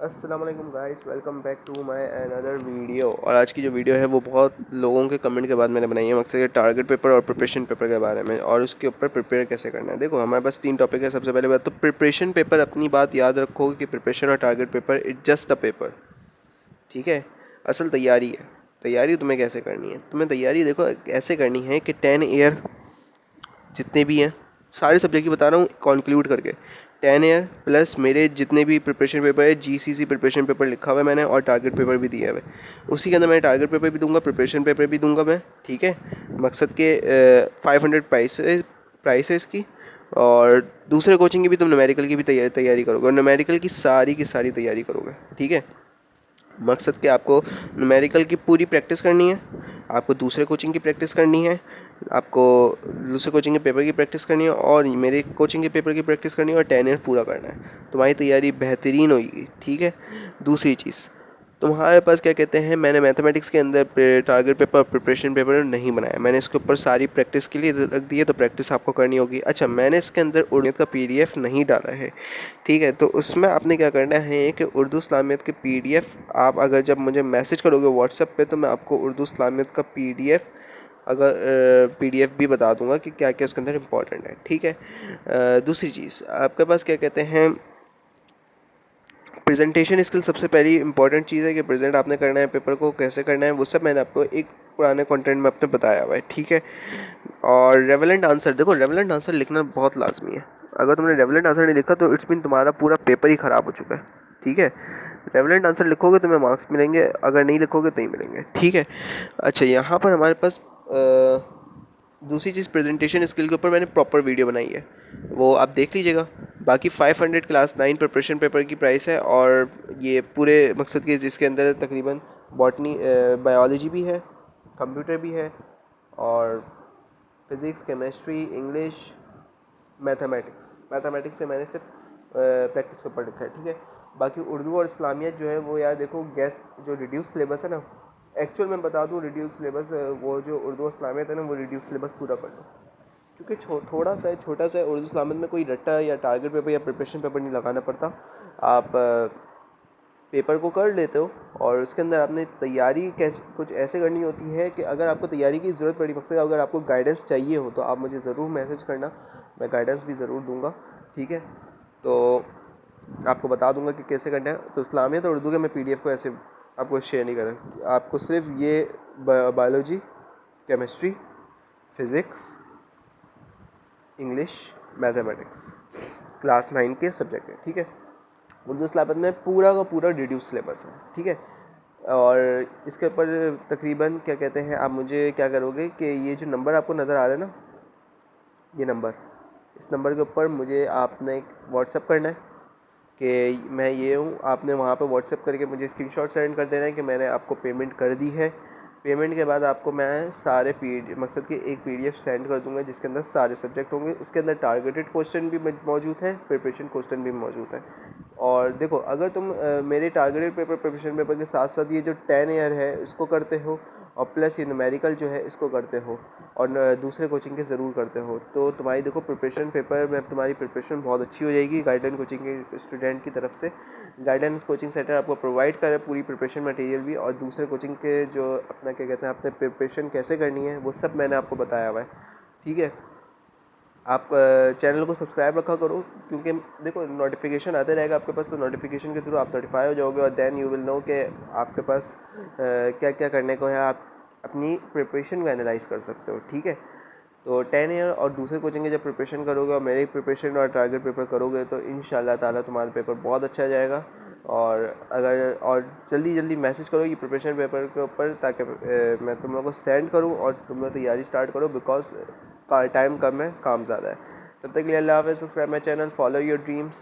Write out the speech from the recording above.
अस्सलाम वालेकुम guys, welcome back to my another video. और आज की जो वीडियो है वो बहुत लोगों के कमेंट के बाद मैंने बनाई है, मकसद ये टारगेट पेपर और प्रिपरेशन पेपर के बारे में और उसके ऊपर प्रिपेयर कैसे करना है। देखो, हमारे पास 3 टॉपिक है। सबसे पहले बात तो प्रिपरेशन पेपर, अपनी बात याद रखो कि प्रिपरेशन और target paper it just a paper, ठीक है। असल तैयारी है। तैयारी तुम्हें कैसे करनी है, तुम्हें तैयारी देखो ऐसे करनी है कि 10 ईयर जितने भी हैं, सारे सब्जेक्ट की बता रहा हूँ कॉन्क्लूड करके। 10 ईयर प्लस मेरे जितने भी प्रिपरेशन पेपर है, जीसीसी प्रिपरेशन पेपर लिखा हुआ है मैंने और टारगेट पेपर भी दिया हुआ है। उसी के अंदर मैं टारगेट पेपर भी दूंगा, प्रिपरेशन पेपर भी दूंगा मैं, ठीक है। मकसद के 500 प्राइस है इसकी। और दूसरे कोचिंग की भी तुम न्यूमेरिकल की भी तैयारी करोगे और न्यूमेरिकल की सारी तैयारी करोगे, ठीक है। मकसद कि आपको न्यूमेरिकल की पूरी प्रैक्टिस करनी है, आपको दूसरे कोचिंग की प्रैक्टिस करनी है, आपको दूसरे कोचिंग के पेपर की प्रैक्टिस करनी है और मेरे कोचिंग के पेपर की प्रैक्टिस करनी है और 10 ईयर पूरा करना है। तुम्हारी तैयारी बेहतरीन होगी, ठीक है। दूसरी चीज़, तुम्हारे पास क्या कहते हैं, मैंने मैथमेटिक्स के अंदर टारगेट पेपर और प्रिपरेशन पेपर नहीं बनाया, मैंने इसके ऊपर सारी प्रैक्टिस के लिए रख दी है, तो प्रैक्टिस आपको करनी होगी। अच्छा, मैंने इसके अंदर उर्दू का पीडीएफ नहीं डाला है, ठीक है। तो उसमें आपने क्या करना है कि उर्दू इस्लामियत के पीडीएफ आप अगर जब मुझे मैसेज करोगे व्हाट्सएप पे, तो मैं आपको उर्दू इस्लामियत का पीडीएफ पीडीएफ भी बता दूंगा कि क्या क्या उसके अंदर इंपॉर्टेंट है, ठीक है। दूसरी चीज़, आपके पास क्या कहते हैं, प्रेजेंटेशन स्किल सबसे पहली इंपॉर्टेंट चीज़ है कि प्रेजेंट आपने करना है, पेपर को कैसे करना है, वो सब मैंने आपको एक पुराने कंटेंट में अपने बताया हुआ है, ठीक है। और रेवेलेंट आंसर, देखो रेवेलेंट आंसर लिखना बहुत लाजमी है। अगर तुमने रेवेलेंट आंसर नहीं लिखा तो इट्स मीन तुम्हारा पूरा पेपर ही ख़राब हो चुका है, ठीक है। रेवेलेंट आंसर लिखोगे तुम्हें मार्क्स मिलेंगे, अगर नहीं लिखोगे तो नहीं मिलेंगे, ठीक है। अच्छा, यहाँ पर हमारे पास दूसरी चीज़, प्रेजेंटेशन स्किल के ऊपर मैंने प्रॉपर वीडियो बनाई है, वो आप देख लीजिएगा। बाकी 500 क्लास 9 प्रिपरेशन पेपर की प्राइस है और ये पूरे मकसद के जिसके अंदर तकरीबन बॉटनी बायोलॉजी भी है, कंप्यूटर भी है और फिज़िक्स, केमिस्ट्री, इंग्लिश, मैथमेटिक्स से मैंने सिर्फ प्रैक्टिस के ऊपर लिखा है, ठीक है। बाकी उर्दू और इस्लामियत जो है वो यार देखो, गैस जो रिड्यूस सिलेबस है ना, एक्चुअल मैं बता दूँ रिड्यूस सिलेबस, वो जो उर्दू और इस्लामियत है ना, वो रिड्यूस सिलेबस पूरा कर लो, क्योंकि थोड़ा सा छोटा सा उर्दू इस्लामियत में कोई रट्टा या टारगेट पेपर या प्रिपरेशन पेपर नहीं लगाना पड़ता। आप पेपर को कर लेते हो और उसके अंदर आपने तैयारी कैसे कुछ ऐसे करनी होती है कि अगर आपको तैयारी की ज़रूरत पड़ी, मकसद अगर आपको गाइडेंस चाहिए हो तो आप मुझे ज़रूर मैसेज करना, मैं गाइडेंस भी ज़रूर दूंगा, ठीक है। तो आपको बता दूंगा कि कैसे करना है। तो इस्लामियत और उर्दू के मैं पीडीएफ को ऐसे आपको शेयर नहीं करें, आपको सिर्फ ये biology, chemistry, physics, English, mathematics class 9 के सब्जेक्ट है, ठीक है। उर्दू इस्लामियत में पूरा का पूरा रिड्यूस सिलेबस है, ठीक है। और इसके ऊपर तकरीबन क्या कहते हैं, आप मुझे क्या करोगे कि ये जो नंबर आपको नज़र आ रहा है ना, ये नंबर, इस नंबर के ऊपर मुझे आपने एक व्हाट्सअप करना है कि मैं ये हूँ। आपने वहाँ पे व्हाट्सअप करके मुझे स्क्रीनशॉट सेंड कर देना है कि मैंने आपको पेमेंट कर दी है। पेमेंट के बाद आपको मैं सारे मकसद के एक पीडीएफ सेंड कर दूंगा जिसके अंदर सारे सब्जेक्ट होंगे, उसके अंदर टारगेटेड क्वेश्चन भी मौजूद है, प्रिपरेशन क्वेश्चन भी मौजूद है। और देखो, अगर तुम मेरे टारगेटेड पेपर प्रिपरेशन पेपर के साथ साथ ये जो 10 ईयर है इसको करते हो और प्लस ये न्यूमेरिकल जो है इसको करते हो और दूसरे कोचिंग के ज़रूर करते हो, तो तुम्हारी देखो प्रिपरेशन पेपर में तुम्हारी प्रिपरेशन बहुत अच्छी हो जाएगी। गाइडेंस कोचिंग के स्टूडेंट की तरफ से गाइडेंस कोचिंग सेंटर आपको प्रोवाइड करे पूरी प्रिपरेशन मटेरियल भी, और दूसरे कोचिंग के जो अपना क्या कहते हैं आपने प्रिपरेशन कैसे करनी है वो सब मैंने आपको बताया हुआ है, ठीक है। आप चैनल को सब्सक्राइब रखा करो, क्योंकि देखो नोटिफिकेशन आते रहेगा आपके पास, तो नोटिफिकेशन के थ्रू आप नोटिफाई हो जाओगे और देन यू विल नो कि आपके पास क्या क्या करने को है, आप अपनी प्रिपरेशन को एनालाइज कर सकते हो, ठीक है। तो 10 ईयर और दूसरे कोचिंग के जब प्रिपरेशन करोगे और मेरी प्रिपरेशन और टारगेट पेपर करोगे तो इंशाल्लाह ताला तुम्हारा पेपर बहुत अच्छा जाएगा। और अगर और जल्दी जल्दी मैसेज करो ये प्रिपरेशन पेपर के ऊपर, ताकि मैं तुम लोगों को सेंड करूं और तुम लोग तैयारी स्टार्ट करो, बिकॉज टाइम कम है, काम ज़्यादा है। तब तक के लिए अल्लाह हाफ़िज़। Subscribe my channel, follow your dreams.